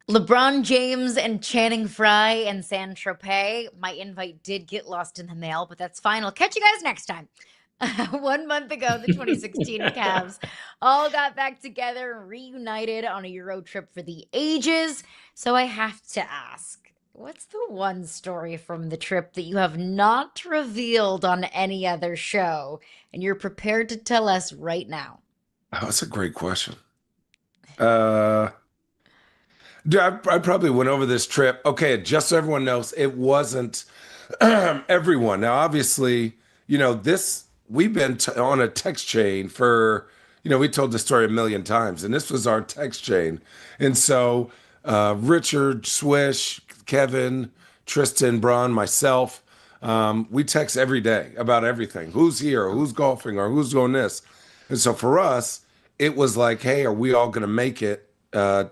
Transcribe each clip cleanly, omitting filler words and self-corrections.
LeBron James and Channing Frye and San Tropez. My invite did get lost in the mail, but that's fine. I'll catch you guys next time. 1 month ago, the 2016 Cavs all got back together and reunited on a Euro trip for the ages. So I have to ask, what's the one story from the trip that you have not revealed on any other show and you're prepared to tell us right now? Oh, that's a great question. Uh, Dude, I probably went over this trip. Okay, just so everyone knows, it wasn't everyone. Now, obviously, this we've been t on a text chain for, we told the story a million times, and this was our text chain. And so, Richard, Swish, Kevin, Tristan, Braun, myself, we text every day about everything. Who's here, or who's golfing, or who's doing this. And so for us, it was like, hey, are we all going to make it? To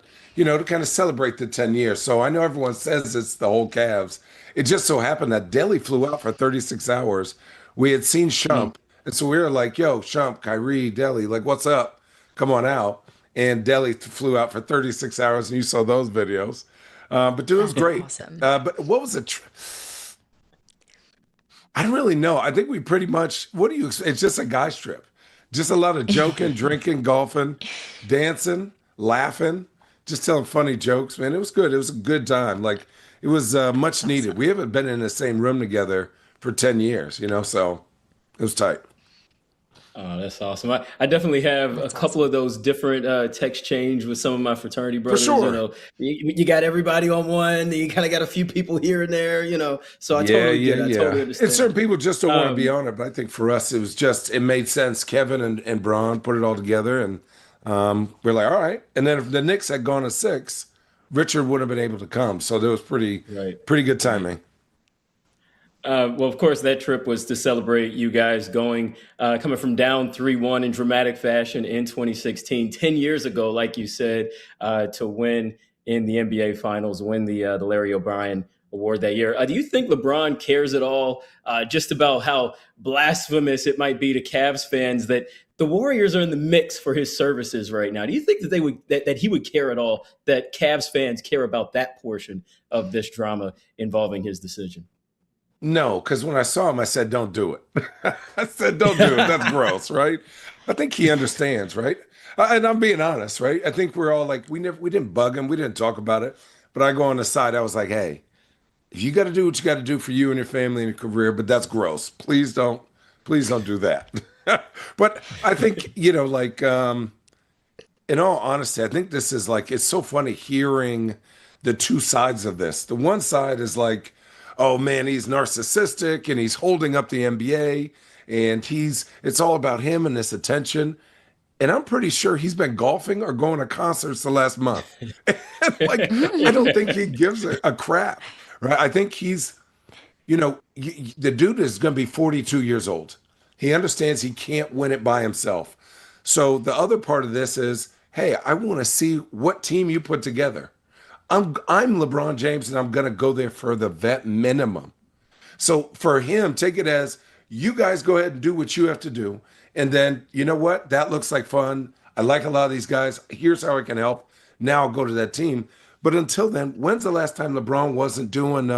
kind of celebrate the 10 years. So I know everyone says it's the whole Cavs. It just so happened that Delhi flew out for 36 hours. We had seen Mm. Shump. And so we were like, yo, Shump, Kyrie, Delhi, like, what's up? Come on out. And Delhi flew out for 36 hours, and you saw those videos. But dude, it was That's great. awesome. But what was it? I don't really know. I think we pretty much, what do you, it's just a guy's trip. Just a lot of joking, drinking, golfing, dancing, laughing, just telling funny jokes, man. It was good. It was a good time. Like, it was much needed. Awesome. We haven't been in the same room together for 10 years, so it was tight. Oh, that's awesome. I definitely have a That's couple of awesome. those different text change with some of my fraternity For brothers. sure. You got everybody on one, you kind of got a few people here and there, so I Yeah, totally yeah, get it. I yeah. totally And understand. certain people just don't want to be Um, on it, but I think for us, it was just, it made sense. Kevin and Braun put it all together, and we're like, all right. And then if the Knicks had gone to six, Richard wouldn't have been able to come. So there was right, pretty good right. timing. Well, of course, that trip was to celebrate you guys coming from down 3-1 in dramatic fashion in 2016, 10 years ago, like you said, to win in the NBA Finals, win the Larry O'Brien Award that year. Do you think LeBron cares at all just about how blasphemous it might be to Cavs fans that the Warriors are in the mix for his services right now? Do you think that that he would care at all that Cavs fans care about that portion of this drama involving his decision? No, because when I saw him, I said, don't do it. I said, don't do it. That's gross, right? I think he understands, right? And I'm being honest, right? I think we're all like, we didn't bug him, we didn't talk about it. But I go on the side, I was like, hey, you got to do what you got to do for you and your family and your career, but that's gross. Please don't do that. But I think, in all honesty, I think this is like, it's so funny hearing the two sides of this. The one side is like, oh man, he's narcissistic and he's holding up the NBA and it's all about him and this attention. And I'm pretty sure he's been golfing or going to concerts the last month. Like, I don't think he gives a crap, right? I think the dude is going to be 42 years old. He understands he can't win it by himself. So the other part of this is, hey, I want to see what team you put together. I'm LeBron James and I'm going to go there for the vet minimum. So for him, take it as you guys go ahead and do what you have to do. And then, you know what? That looks like fun. I like a lot of these guys. Here's how I can help. Now I'll go to that team. But until then, when's the last time LeBron wasn't doing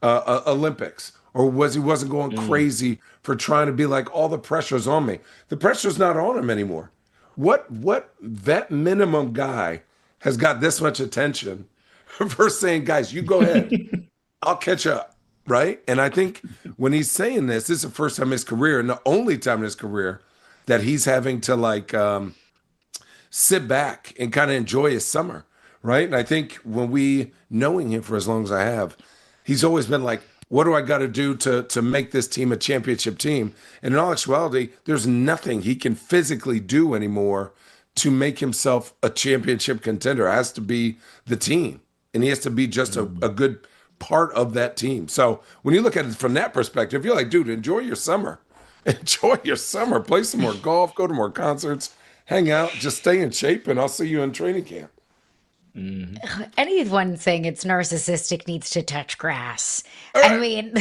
Olympics or he wasn't going Mm. crazy for trying to be like all the pressure's on me? The pressure's not on him anymore. What vet minimum guy has got this much attention for saying, guys, you go ahead. I'll catch up, right? And I think when he's saying this is the first time in his career and the only time in his career that he's having to like sit back and kind of enjoy his summer, right? And I think when knowing him for as long as I have, he's always been like, what do I got to do to make this team a championship team? And in all actuality, there's nothing he can physically do anymore to make himself a championship contender. It has to be the team, and he has to be just a Mm. good part of that team. So when you look at it from that perspective, you're like, dude, enjoy your summer. Enjoy your summer. Play some more golf, go to more concerts, hang out, just stay in shape, and I'll see you in training camp. Mhm. Anyone saying it's narcissistic needs to touch grass. All I right. mean,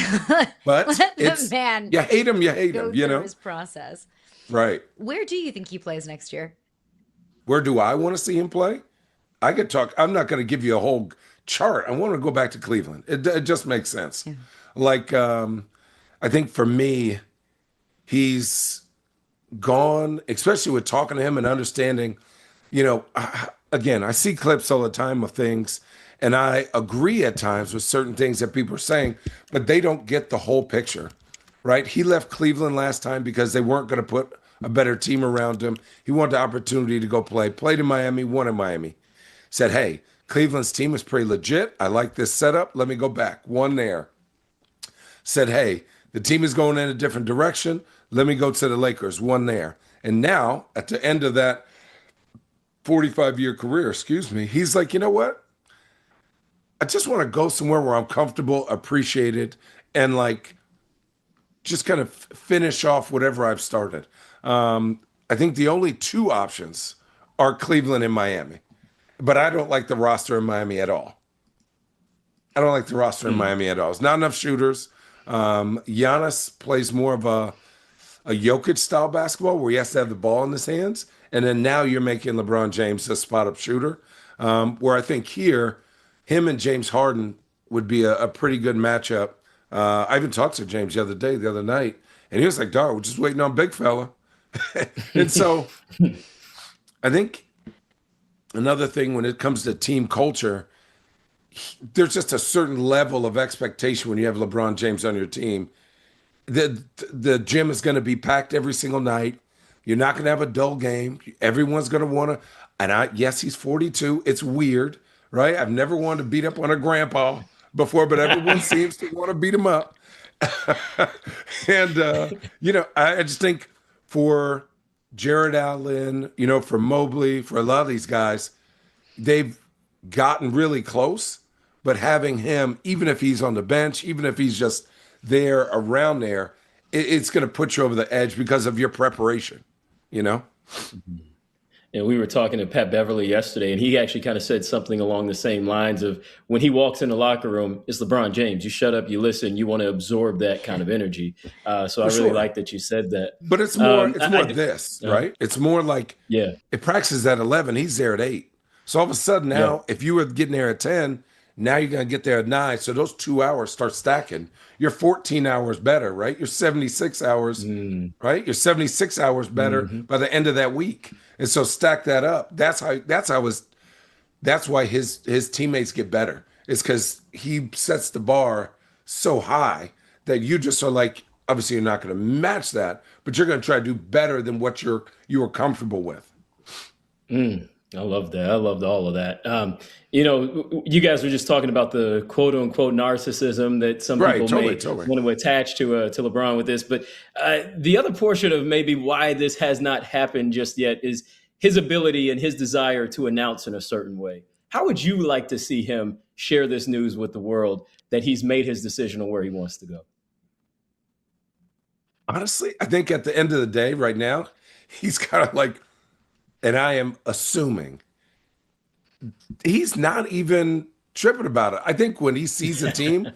But let the it's man you hate him, go through his process. Right. Where do you think he plays next year? Where do I want to see him play? I could talk. I'm not going to give you a whole chart. I want to go back to Cleveland. It just makes sense. Yeah. Like, I think for me, he's gone, especially with talking to him and understanding, again, I see clips all the time of things, and I agree at times with certain things that people are saying, but they don't get the whole picture, right? He left Cleveland last time because they weren't going to put a better team around him. He wanted the opportunity to go play, played in Miami, won in Miami. Said, hey, Cleveland's team is pretty legit. I like this setup. Let me go back. Won there. Said, hey, the team is going in a different direction. Let me go to the Lakers. Won there. And now, at the end of that 45-year career, excuse me, he's like, you know what? I just want to go somewhere where I'm comfortable, appreciated, and like just kind of finish off whatever I've started. I think the only two options are Cleveland and Miami, but I don't like the roster in Miami at all. I don't like the roster in Miami at all. It's not enough shooters. Giannis plays more of a Jokic style basketball where he has to have the ball in his hands. And then now you're making LeBron James a spot up shooter. Where I think here, him and James Harden would be a pretty good matchup. I even talked to James the other night, and he was like, dog, we're just waiting on big fella. And so I think another thing when it comes to team culture, there's just a certain level of expectation when you have LeBron James on your team. The gym is going to be packed every single night. You're not going to have a dull game. Everyone's going to want to. And yes, he's 42. It's weird, right? I've never wanted to beat up on a grandpa before, but everyone seems to want to beat him up. And, I just think for Jared Allen, for Mobley, for a lot of these guys, they've gotten really close. But having him, even if he's on the bench, even if he's just there around there, it's going to put you over the edge because of your preparation, And we were talking to Pat Beverly yesterday, and he actually kind of said something along the same lines of when he walks in the locker room, it's LeBron James. You shut up, you listen, you want to absorb that kind of energy. So I really like that you said that. But it's more, right? It's more like it practices at 11, he's there at 8. So all of a sudden now, if you were getting there at 10, now you're going to get there at 9. So those 2 hours start stacking. You're 14 hours better, right? You're 76 hours, right? You're 76 hours better by the end of that week. And so stack that up. That's why his teammates get better. It's because he sets the bar so high that you just are like, obviously you're not going to match that, but you're going to try to do better than what you were comfortable with. I love that. I loved all of that. You guys were just talking about the quote unquote narcissism that some people may want to attach to LeBron with this. But the other portion of maybe why this has not happened just yet is his ability and his desire to announce in a certain way. How would you like to see him share this news with the world that he's made his decision on where he wants to go? Honestly, I think at the end of the day right now, he's kind of like, and I am assuming he's not even tripping about it. I think when he sees a team,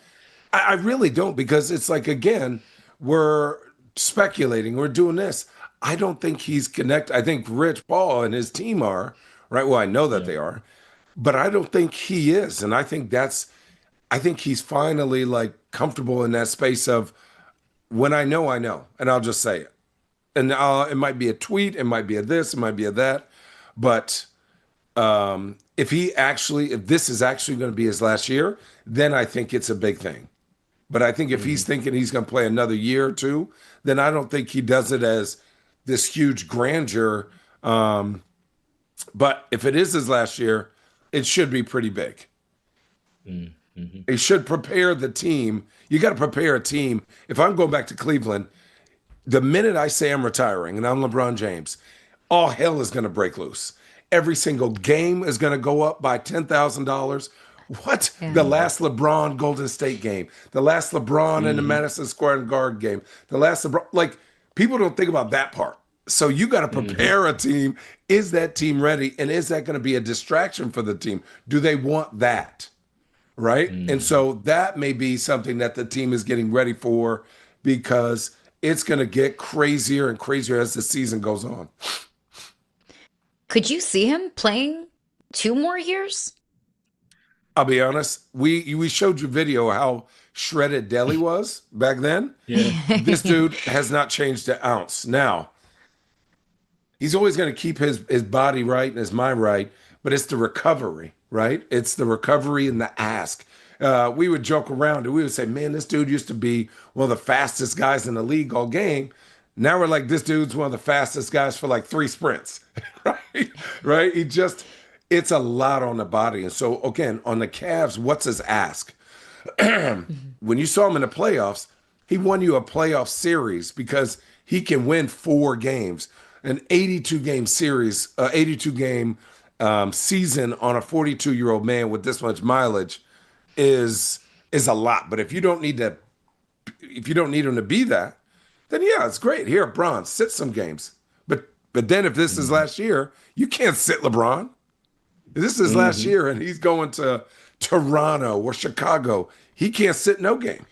I really don't, because it's like, again, we're speculating, we're doing this. I don't think he's connected. I think Rich Paul and his team are, right? Well, I know that they are, but I don't think he is. And I think he's finally like comfortable in that space of when I know, and I'll just say it. And it might be a tweet, it might be a this, it might be a that. But if this is actually going to be his last year, then I think it's a big thing. But I think if he's thinking he's going to play another year or two, then I don't think he does it as this huge grandeur. But if it is his last year, it should be pretty big. It should prepare the team. You got to prepare a team. If I'm going back to Cleveland, the minute I say I'm retiring and I'm LeBron James, all hell is going to break loose. Every single game is going to go up by $10,000. What? Yeah. The last LeBron Golden State game, the last LeBron in the Madison Square Garden game, the last LeBron, like people don't think about that part. So you got to prepare a team. Is that team ready? And is that going to be a distraction for the team? Do they want that? Right? And so that may be something that the team is getting ready for, because it's going to get crazier and crazier as the season goes on. Could you see him playing 2 more years? I'll be honest. We showed you video how shredded Delhi was back then. Yeah. This dude has not changed an ounce. Now, he's always going to keep his body right and his mind right, but it's the recovery, right? It's the recovery and the ask. We would joke around and we would say, man, this dude used to be one of the fastest guys in the league all game. Now we're like, this dude's one of the fastest guys for like 3 sprints, right? Right? It's a lot on the body. And so, again, on the Cavs, what's his ask? When you saw him in the playoffs, he won you a playoff series because he can win 4 games. An 82 game series, 82 game season on a 42-year-old man with this much mileage is a lot. But if you don't need him to be that, then yeah, it's great. Here, LeBron, sit some games. But then if this is last year, you can't sit LeBron. This is last year, and he's going to Toronto or Chicago. He can't sit no game.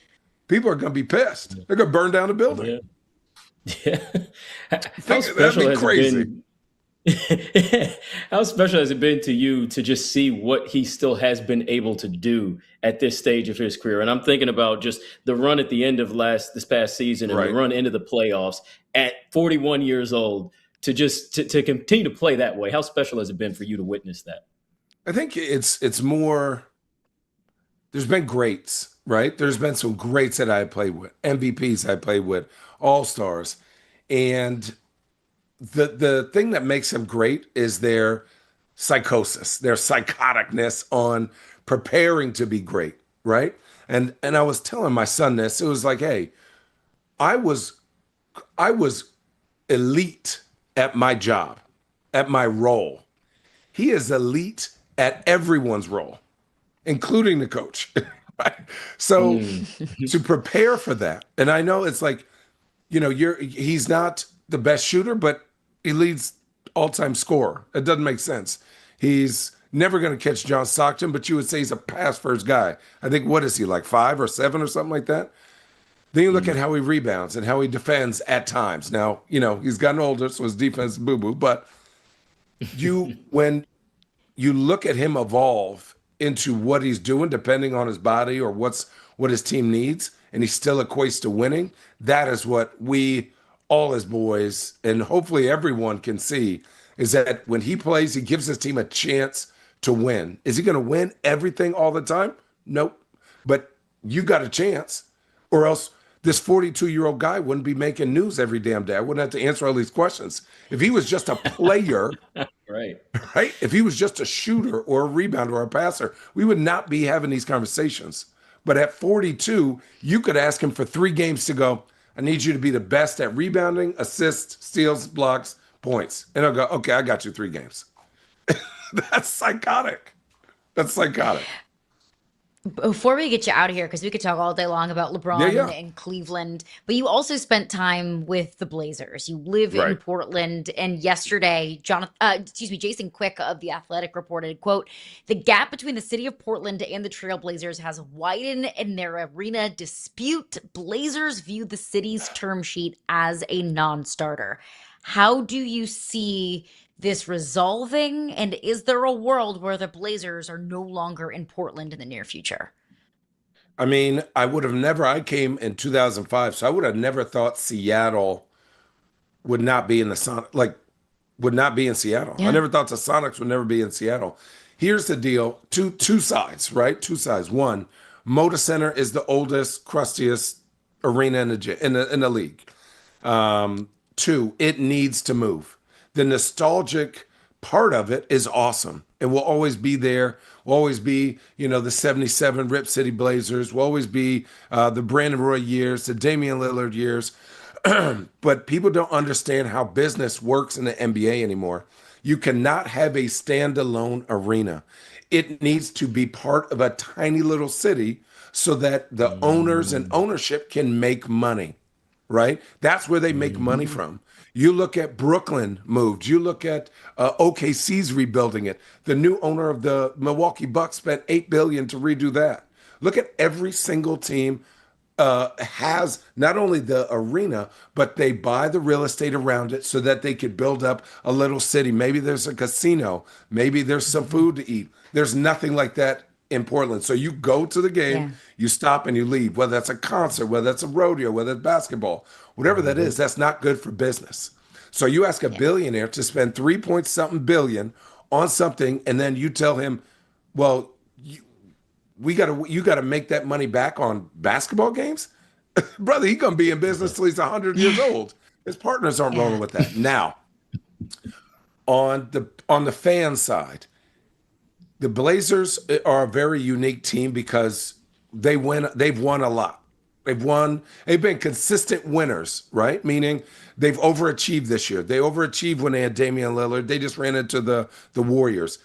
People are going to be pissed. They're going to burn down the building. Yeah. How That'd special be has crazy. it been? How special has it been to you to just see what he still has been able to do at this stage of his career? And I'm thinking about just the run at the end of this past season and Right. the run into the playoffs at 41 years old to continue to play that way. How special has it been for you to witness that? I think it's more. There's been greats, right? There's been some greats that I played with, MVPs I played with, All Stars, and the thing that makes them great is their psychosis, their psychoticness on preparing to be great, right? And I was telling my son this. It was like, hey, I was I was elite at my job, at my role. He is elite at everyone's role, including the coach. Right? So to prepare for that, and I know it's like, he's not the best shooter, but he leads all-time scorer. It doesn't make sense. He's never going to catch John Stockton, but you would say he's a pass-first guy. I think, what is he, like 5 or 7 or something like that? Then you look at how he rebounds and how he defends at times. Now, he's gotten older, so his defense is boo-boo, but when you look at him evolve into what he's doing, depending on his body or what his team needs, and he still equates to winning, that is what we all as boys, and hopefully everyone can see, is that when he plays, he gives his team a chance to win. Is he going to win everything all the time? Nope. But you got a chance, or else this 42-year-old guy wouldn't be making news every damn day. I wouldn't have to answer all these questions. If he was just a player, Right. right? If he was just a shooter or a rebounder or a passer, we would not be having these conversations. But at 42, you could ask him for 3 games to go, I need you to be the best at rebounding, assists, steals, blocks, points. And I'll go, okay, I got you 3 games. That's psychotic. That's psychotic. Before we get you out of here, because we could talk all day long about LeBron Yeah. and Cleveland, but you also spent time with the Blazers. You live in Right. Portland, and yesterday, Jason Quick of The Athletic reported, quote, "The gap between the city of Portland and the Trail Blazers has widened in their arena dispute. Blazers view the city's term sheet as a non-starter." How do you see this resolving? And is there a world where the Blazers are no longer in Portland in the near future? I mean, I came in 2005, so I would have never thought Seattle would not be in would not be in Seattle. I Yeah. never thought the Sonics would never be in Seattle. Here's the deal: two sides, right? Two sides. One, Moda Center is the oldest, crustiest arena in the league. 2, it needs to move. The nostalgic part of it is awesome, and will always be there. Will always be, the '77 Rip City Blazers. Will always be the Brandon Roy years, the Damian Lillard years. But people don't understand how business works in the NBA anymore. You cannot have a standalone arena. It needs to be part of a tiny little city so that the owners and ownership can make money, right? That's where they make money from. You look at Brooklyn moved. You look at OKC's rebuilding it. The new owner of the Milwaukee Bucks spent $8 billion to redo that. Look at every single team has not only the arena, but they buy the real estate around it so that they could build up a little city. Maybe there's a casino, maybe there's some food to eat. There's nothing like that in Portland. So you go to the Yeah. game, you stop and you leave, whether that's a concert, whether that's a rodeo, whether it's basketball, whatever that is, that's not good for business. So you ask a Yeah. billionaire to spend 3 point something billion on something, and then you tell him, well, you gotta make that money back on basketball games. Brother, he gonna be in business till he's 100 years Yeah. old. His partners aren't rolling Yeah. with that. Now, on the fan side, the Blazers are a very unique team because they've won a lot. They've been consistent winners, right? Meaning they've overachieved this year. They overachieved when they had Damian Lillard. They just ran into the Warriors.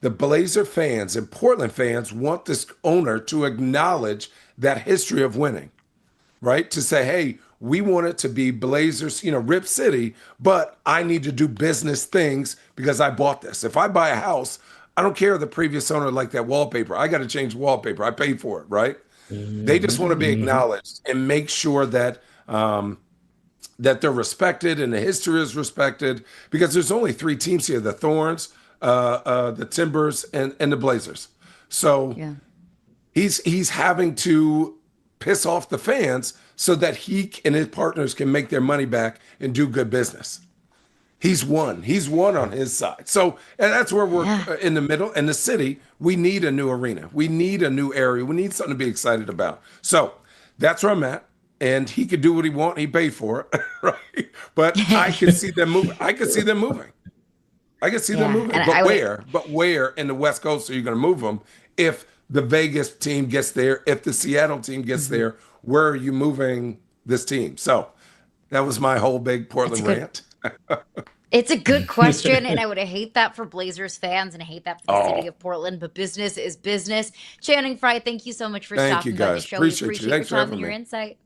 The Blazer fans and Portland fans want this owner to acknowledge that history of winning, right? To say, hey, we want it to be Blazers, Rip City, but I need to do business things because I bought this. If I buy a house, I don't care if the previous owner liked that wallpaper. I got to change wallpaper. I paid for it, right? They just want to be acknowledged and make sure that that they're respected and the history is respected because there's only three teams here: the Thorns, the Timbers, and the Blazers. So Yeah. he's having to piss off the fans so that he and his partners can make their money back and do good business. He's won. He's won on his side. So, and that's where we're Yeah. in the middle. In the city, we need a new arena. We need a new area. We need something to be excited about. So that's where I'm at. And he could do what he want. He paid for it, right? But I can see them moving. I can see them moving. I can see them Yeah. moving. And But I would, where? But where in the West Coast are you going to move them? If the Vegas team gets there, if the Seattle team gets there, where are you moving this team? So that was my whole big it's a Portland good rant. It's a good question, and I would hate that for Blazers fans, and I hate that for the city Oh, of Portland. But business is business. Channing Frye, thank you so much for thank you stopping by the guys. show. We Appreciate you. appreciate your Thanks for time and having your me. insight.